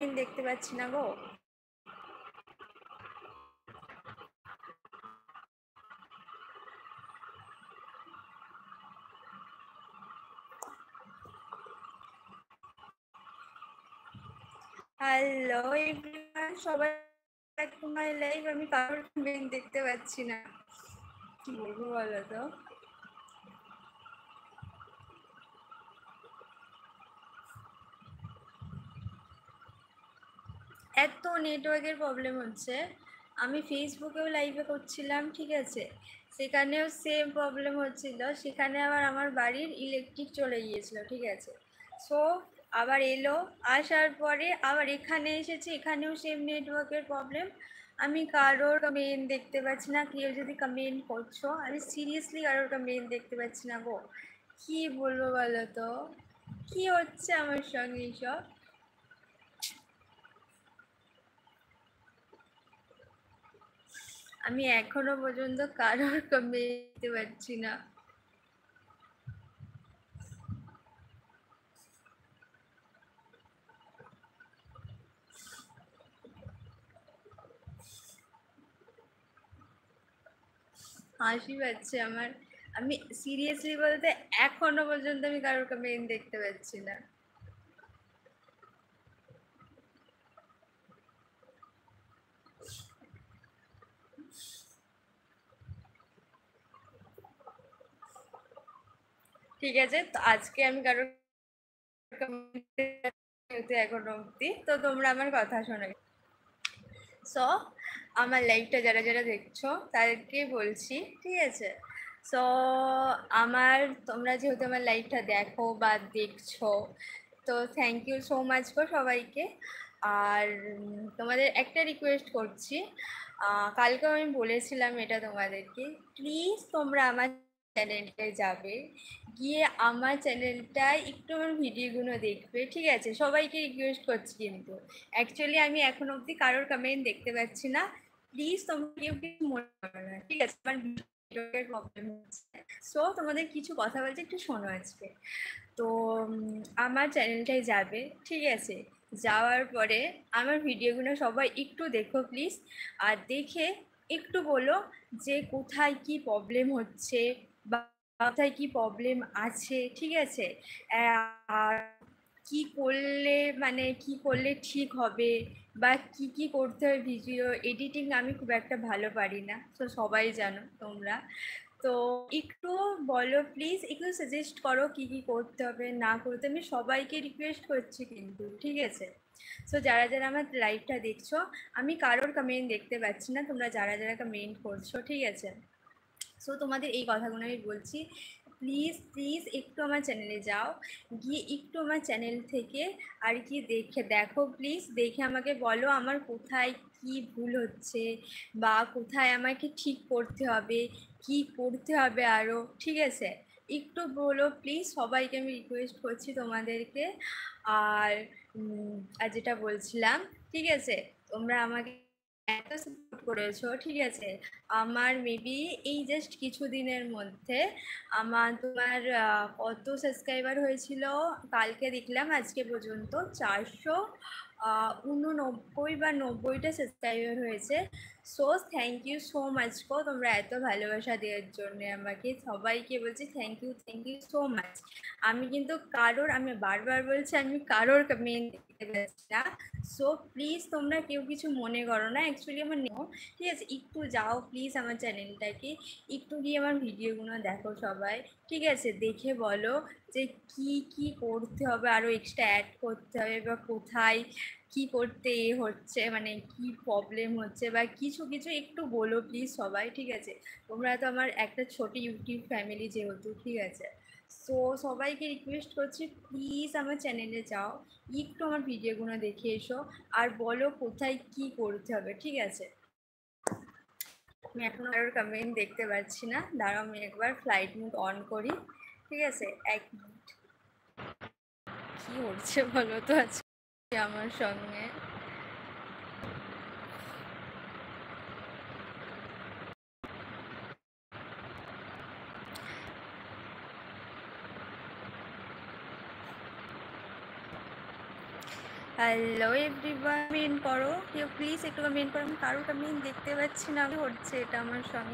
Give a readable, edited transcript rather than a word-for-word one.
দেখতে পাচ্ছি না গো। হ্যালো এভরিওয়ান, সবাই টু মাই লাইভ। আমি কারোর কমেন্ট দেখতে পাচ্ছি না, কি বলবো বলো তো। এত নেটওয়ার্কের প্রবলেম হচ্ছে। আমি ফেসবুকেও লাইভে করছিলাম, ঠিক আছে, সেখানেও সেম প্রবলেম হচ্ছিল। সেখানে আবার আমার বাড়ির ইলেকট্রিক চলে গিয়েছিলো, ঠিক আছে। সো আবার এলো, আসার পরে আবার এখানে এসেছি, এখানেও সেম নেটওয়ার্কের প্রবলেম। আমি কারোর কমেন্ট দেখতে পাচ্ছি না। কেউ যদি কমেন্ট করছো, আমি সিরিয়াসলি কারোর কমেন্ট দেখতে পাচ্ছি না গো। কি বলবো বলো তো, কি হচ্ছে আমার সঙ্গে এইসব। আমি এখনো পর্যন্ত কারোর কমেন্ট দিতে পারছি না। হাসি পাচ্ছে আমার। আমি সিরিয়াসলি বলতে এখনো পর্যন্ত আমি কারোর কমেন্ট দেখতে পাচ্ছি না। ঠিক আছে, তো আজকে আমি কারোর কমেন্ট এখনো অব্দি, তো তোমরা আমার কথা শোনো। সো আমার লাইভটা যারা যারা দেখছো তাদেরকে বলছি, ঠিক আছে। সো তোমরা যেহেতু আমার লাইভটা দেখো বা দেখছো, তো থ্যাংক ইউ সো মাচ গো সবাইকে। আর তোমাদের একটা রিকোয়েস্ট করছি, কালকেও আমি বলেছিলাম এটা তোমাদেরকে, প্লিজ তোমরা আমার চ্যানেলটায় যাবে, গিয়ে আমার চ্যানেলটায় একটু আমার ভিডিওগুলো দেখবে, ঠিক আছে। সবাইকে রিকোয়েস্ট করছি, কিন্তু অ্যাকচুয়ালি আমি এখন অবধি কারোর কমেন্ট দেখতে পাচ্ছি না। প্লিজ তোমরা কেউ কিছু মনে করো না, ঠিক আছে। আমার নেটওয়ার্কের প্রবলেম হচ্ছে। সো তোমাদের কিছু কথা বলতে একটু শোনো আজকে। তো আমার চ্যানেলটায় যাবে, ঠিক আছে। যাওয়ার পরে আমার ভিডিওগুলো সবাই একটু দেখো প্লিজ। আর দেখে একটু বলো যে কোথায় কি প্রবলেম হচ্ছে বা কোথায় কি প্রবলেম আছে, ঠিক আছে। আর কি করলে মানে কি করলে ঠিক হবে বা কি কি করতে হবে। ভিডিও এডিটিং আমি খুব একটা ভালো পারি না, তো সবাই জানো তোমরা। তো একটু বলো প্লিজ, একটু সাজেস্ট করো কি কি করতে হবে না করতে। আমি সবাইকে রিকোয়েস্ট করছি কিন্তু, ঠিক আছে। সো যারা যারা আমার লাইভটা দেখছো, আমি কারোর কমেন্ট দেখতে পাচ্ছি না, তোমরা যারা যারা কমেন্ট করছো, ঠিক আছে। সো তোমাদের এই কথাগুলো আমি বলছি, প্লিজ প্লিজ একটু আমার চ্যানেলে যাও, গিয়ে একটু আমার চ্যানেল থেকে আর কি দেখো প্লিজ। দেখে আমাকে বলো আমার কোথায় কি ভুল হচ্ছে বা কোথায় আমাকে ঠিক করতে হবে, কি করতে হবে আরও, ঠিক আছে। একটু বলো প্লিজ, সবাইকে আমি রিকোয়েস্ট করছি তোমাদেরকে। আর আর যেটা বলছিলাম, ঠিক আছে, তোমরা আমাকে এত সাপোর্ট করেছো, ঠিক আছে। আমার মেবি এই জাস্ট কিছু দিনের মধ্যে তোমার কত সাবস্ক্রাইবার হয়েছিল কালকে দেখলাম, আজকে পর্যন্ত 489 বা 90টা সাবস্ক্রাইবার হয়েছে। So thank you so much গো, তোমরা এত ভালোবাসা দেওয়ার জন্য আমাকে। সবাইকে বলছি থ্যাংক ইউ সো মাচ। আমি বারবার বলছি, আমি কারোর কমেন্ট দেখতে পাচ্ছি না। সো প্লিজ তোমরা কেউ কিছু মনে করো না, অ্যাকচুয়ালি আমার নেও, ঠিক আছে। একটু যাও প্লিজ আমার চ্যানেলটাকে, একটু গিয়ে আমার ভিডিওগুলো দেখো সবাই, ঠিক আছে। দেখে বলো যে কি কি করতে হবে, আরও এক্সট্রা অ্যাড করতে হবে বা কোথায় কি করতে হচ্ছে, মানে কি প্রবলেম হচ্ছে বা কিছু কিছু একটু বলো প্লিজ সবাই, ঠিক আছে। তোমরা তো আমার একটা ছোট ইউটিউব ফ্যামিলি যেহেতু, ঠিক আছে। সো সবাইকে রিকোয়েস্ট করছি, প্লিজ আমার চ্যানেলে যাও, একটু আমার ভিডিওগুলো দেখে এসো আর বলো কোথায় কি করতে হবে, ঠিক আছে। আমি এখন কারোর কমেন্ট দেখতে পাচ্ছি না, দাঁড়াও আমি একবার ফ্লাইট মোড অন করি, ঠিক আছে। 1 মিনিট। কি হচ্ছে বলো তো আজকে আমার সঙ্গে। হ্যালো এভরিওয়ান, কমেন্ট করো, কেউ প্লিজ একটু কমেন্ট করো। আমি কারোর কমেন্ট দেখতে পাচ্ছি না, হচ্ছে এটা আমার সঙ্গে।